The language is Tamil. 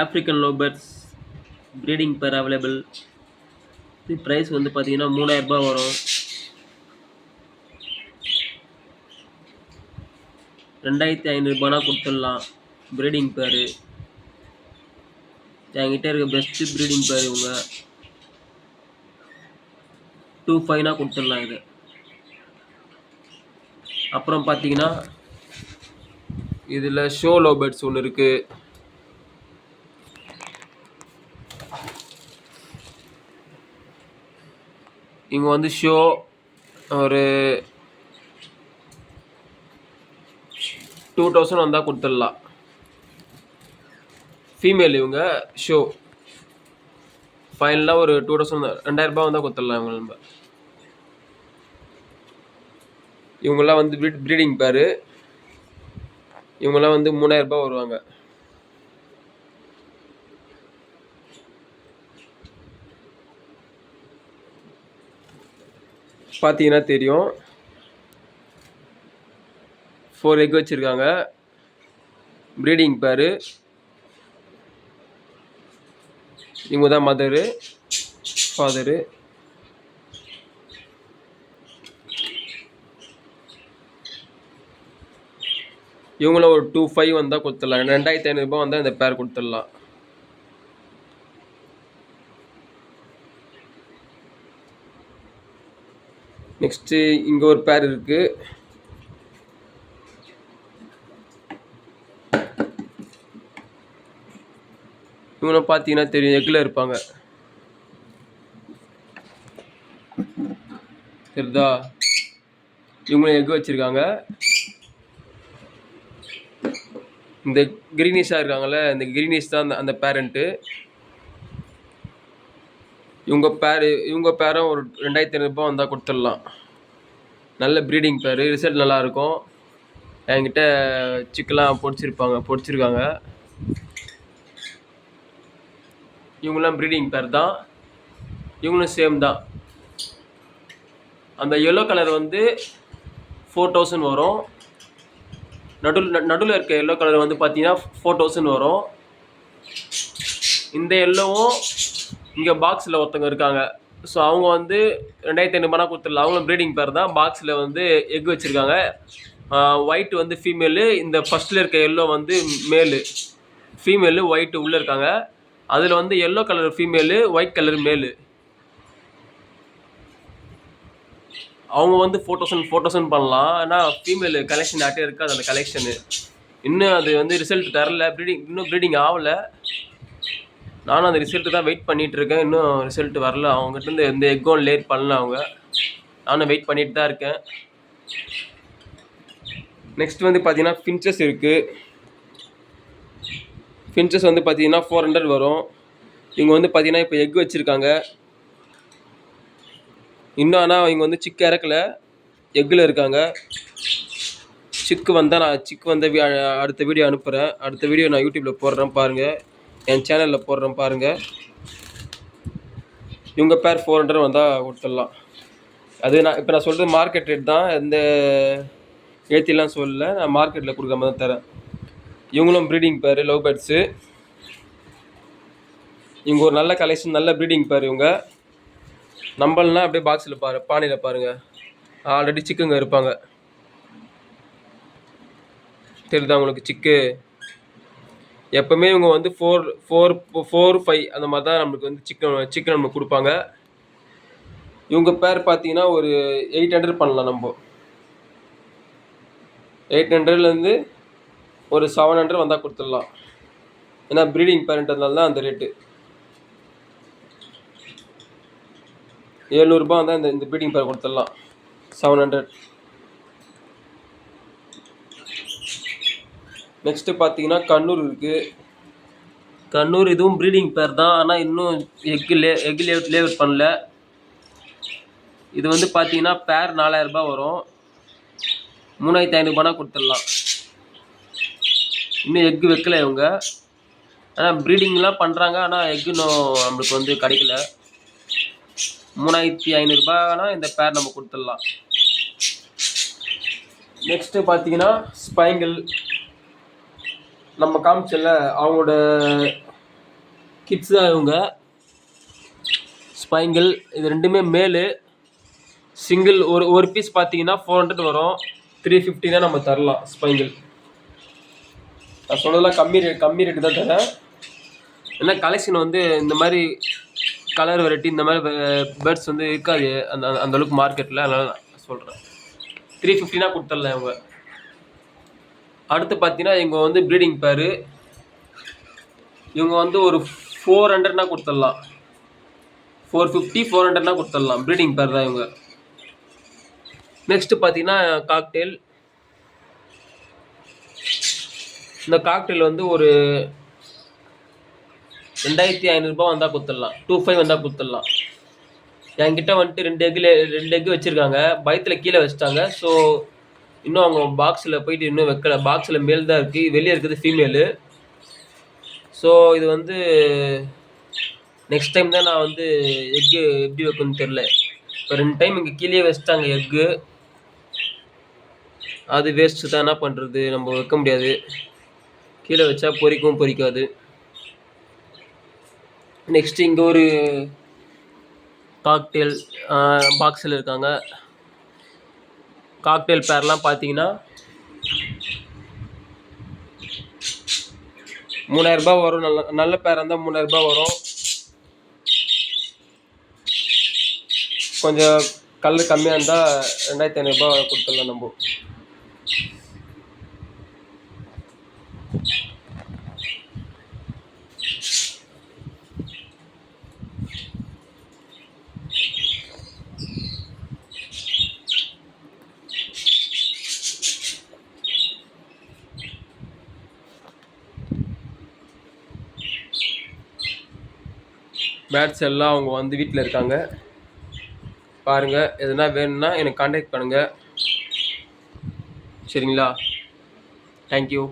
ஆஃப்ரிக்கன் லவ் பேர்ட்ஸ் ப்ரீடிங் பேர் அவைலபிள். இது ப்ரைஸ் வந்து பார்த்தீங்கன்னா 3000 ரூபாய் வரும். 2500 ரூபானா கொடுத்துடலாம். ப்ரீடிங் பேர் என்கிட்ட இருக்க பெஸ்ட்டு ப்ரீடிங் பேர் இவங்க. 2500 கொடுத்துடலாம் இது. அப்புறம் பார்த்தீங்கன்னா இதில் ஷோ லவ் பேர்ட்ஸ் ஒன்று இருக்குது. இவங்க வந்து ஷோ ஒரு 2000 வந்தால் கொடுத்துடலாம். ஃபீமேல் இவங்க ஷோ. ஃபைனலாக ஒரு 2000 2000 ரூபாய் வந்தால் கொடுத்துடலாம் இவங்க. நம்ம இவங்கெல்லாம் வந்து ப்ரீடிங் பேர். இவங்கெல்லாம் வந்து 3000 ரூபாய் வருவாங்க. பார்த்தீங்கன்னா தெரியும், 4 எக் வச்சுருக்காங்க. ப்ரீடிங் பேர். இவங்க தான் மதரு, ஃபாதரு. இவங்கள ஒரு 2500 வந்தால் கொடுத்துடலாம். 2500 ரூபாய் வந்தால் இந்த பேர் கொடுத்துடலாம். நெக்ஸ்ட்டு இங்கே ஒரு பேர் இருக்குது. இவங்க பார்த்தீங்கன்னா தெரியும், எக்கில் இருப்பாங்க. சரிதா? இவங்களும் எக் வச்சுருக்காங்க. இந்த கிரீனிஷாக இருக்காங்கள்ல, இந்த கிரீனிஷ் தான் அந்த பேரண்ட்டு. இவங்க பேரும் ஒரு 2500 ரூபாய் வந்தால் கொடுத்துடலாம். நல்ல ப்ரீடிங் பேர், ரிசல்ட் நல்லாயிருக்கும். என்கிட்ட சிக்கெலாம் பொடிச்சிருக்காங்க. இவங்களாம் ப்ரீடிங் பேர் தான். இவங்களும் சேம் தான். அந்த எல்லோ கலர் வந்து 4000 வரும். நடுவில் இருக்க எல்லோ கலர் வந்து பார்த்தீங்கன்னா 4000 வரும். இந்த எல்லோவும் இங்கே பாக்ஸில் ஒருத்தவங்க இருக்காங்க. ஸோ அவங்க வந்து 2500 ரூபாய் கொடுத்துடலாம். அவங்களும் ப்ரீடிங் பேர் தான். பாக்ஸில் வந்து எக் வச்சுருக்காங்க. ஒயிட் வந்து ஃபீமேலு, இந்த ஃபஸ்ட்டில் இருக்க எல்லோ வந்து மேலு. ஃபீமேலு ஒயிட்டு உள்ளே இருக்காங்க. அதில் வந்து yellow colour female, white colour மேலு. அவங்க வந்து 4000 பண்ணலாம். ஆனால் ஃபீமேல் கலெக்ஷன் ஆகிட்டே இருக்காது அந்த கலெக்ஷனு. இன்னும் அது வந்து ரிசல்ட் தரல. இன்னும் ப்ரீடிங் ஆகலை. நானும் அந்த ரிசல்ட்டு தான் வெயிட் பண்ணிகிட்ருக்கேன். இன்னும் ரிசல்ட் வரல. அவங்ககிட்ட எந்த எக்கும் லேட் பண்ணல அவங்க. நானும் வெயிட் பண்ணிட்டு தான் இருக்கேன். நெக்ஸ்ட் வந்து பார்த்தீங்கன்னா ஃபின்ச்சஸ் இருக்குது. ஃபின்ச்சஸ் வந்து பார்த்தீங்கன்னா 400 வரும். இவங்க வந்து பார்த்தீங்கன்னா இப்போ எக் வச்சுருக்காங்க. இன்னும் ஆனால் இவங்க வந்து சிக்கு இறக்கலை, எக்கில் இருக்காங்க. சிக்கு வந்தால் நான் அடுத்த வீடியோ அனுப்புகிறேன். அடுத்த வீடியோ நான் யூடியூப்பில் போடுறேன் பாருங்கள். என் சேனலில் போடுறேன் பாருங்கள். இவங்க பேர் 400 வந்தால் கொடுத்துடலாம். அது நான் சொல்கிறது மார்க்கெட் ரேட் தான். எந்த ஏற்றிலாம் சொல்லலை. நான் மார்க்கெட்டில் கொடுக்குற மாதிரி தான் தரேன். இவங்களும் ப்ரீடிங் பேர், லவ் பேர்ட்ஸு. இவங்க ஒரு நல்ல கலெக்ஷன், நல்ல ப்ரீடிங் பேர். இவங்க நம்பல்னா அப்படியே பாக்ஸில் பானையில் பாருங்கள். ஆல்ரெடி சிக்குங்க இருப்பாங்க. தெரியுதா உங்களுக்கு சிக்கு? எப்போவுமே இவங்க வந்து 4-5 அந்த மாதிரி தான் நம்மளுக்கு வந்து சிக்கன் நம்மளுக்கு கொடுப்பாங்க. இவங்க பேர் பார்த்தீங்கன்னா ஒரு 800 பண்ணலாம். நம்ம 800லேருந்து ஒரு 700 வந்தால் கொடுத்துடலாம். ஏன்னா ப்ரீடிங் பேரண்ட்னால தான் அந்த ரேட்டு. 700 ரூபாய் வந்தால் இந்த ப்ரீடிங் பேர் கொடுத்துடலாம். 700. நெக்ஸ்ட்டு பார்த்தீங்கன்னா கண்ணூர் இருக்குது. கண்ணூர் இதுவும் ப்ரீடிங் பேர் தான். ஆனால் இன்னும் எக் லேஅவுட் பண்ணல. இது வந்து பார்த்தீங்கன்னா பேர் 4000 ரூபாய் வரும். 3500 ரூபானா கொடுத்துடலாம். இன்னும் எக்கு வைக்கல இவங்க. ஆனால் ப்ரீடிங்லாம் பண்ணுறாங்க. ஆனால் எக்கு இன்னும் நம்மளுக்கு வந்து கிடைக்கல. 3500 ரூபாய்னா இந்த பேர் நம்ம கொடுத்துடலாம். நெக்ஸ்ட்டு பார்த்தீங்கன்னா ஸ்பைங்கிள் நம்ம காமிச்சல, அவங்களோட கிட்ஸ் தான் இவங்க. ஸ்பைங்கிள் இது ரெண்டுமே மேலு. சிங்கிள் ஒரு பீஸ் பார்த்தீங்கன்னா 400 வரும். 350 நம்ம தரலாம் ஸ்பைங்கிள். நான் சொன்னதெல்லாம் கம்மி ரேட்டு தான் தரேன். ஏன்னா கலெக்ஷன் வந்து இந்த மாதிரி கலர் வெரைட்டி இந்த மாதிரி பேர்ட்ஸ் வந்து இருக்காது அந்தளவுக்கு மார்க்கெட்டில். அதனால் நான் சொல்கிறேன் 350 கொடுத்துடலாம் இவங்க. அடுத்து பார்த்தீங்கன்னா இவங்க வந்து ப்ரீடிங் பேரு. இவங்க வந்து ஒரு 400 கொடுத்துடலாம். 450 400 கொடுத்துடலாம். ப்ரீடிங் பேர் தான் இவங்க. நெக்ஸ்ட் பார்த்தீங்கன்னா காக்டெயில். இந்த காக்டெயில் வந்து ஒரு 2500 வந்தால் கொடுத்துடலாம். 25 வந்தால் கொடுத்துடலாம். என்கிட்ட வந்துட்டு 2 எக்கு வச்சுருக்காங்க. பயத்தில் கீழே வச்சுட்டாங்க. ஸோ இன்னும் அவங்க பாக்ஸில் போயிட்டு இன்னும் வைக்கல. பாக்ஸில் மேல் தான் இருக்குது, வெளியே இருக்குது ஃபீமேலு. ஸோ இது வந்து நெக்ஸ்ட் டைம் தான் நான் வந்து எக்கு எப்படி வைக்கணும்னு தெரில. இப்போ 2 டைம் இங்கே கீழே வச்சுட்டாங்க எக்கு. அது வேஸ்ட்டு தான், என்ன பண்ணுறது, நம்ம வைக்க முடியாது. கீழே வச்சா பொரிக்கவும் பொரிக்காது. நெக்ஸ்ட் இங்கே ஒரு காக்டெயில் பாக்ஸில் இருக்காங்க. காக்டெயில் பேர்லாம் பார்த்தீங்கன்னா 3000 வரும். நல்ல பேராக இருந்தால் 3000 வரும். கொஞ்சம் கல் கம்மியாக இருந்தால் 2500 கொடுத்துடலாம் நம்ம. பேட்ஸ் எல்லாம் அவங்க வந்து வீட்டில் இருக்காங்க. பாருங்கள், எதுனா வேணும்னா எனக்கு காண்டாக்ட் பண்ணுங்கள். சரிங்களா? தேங்க்யூ.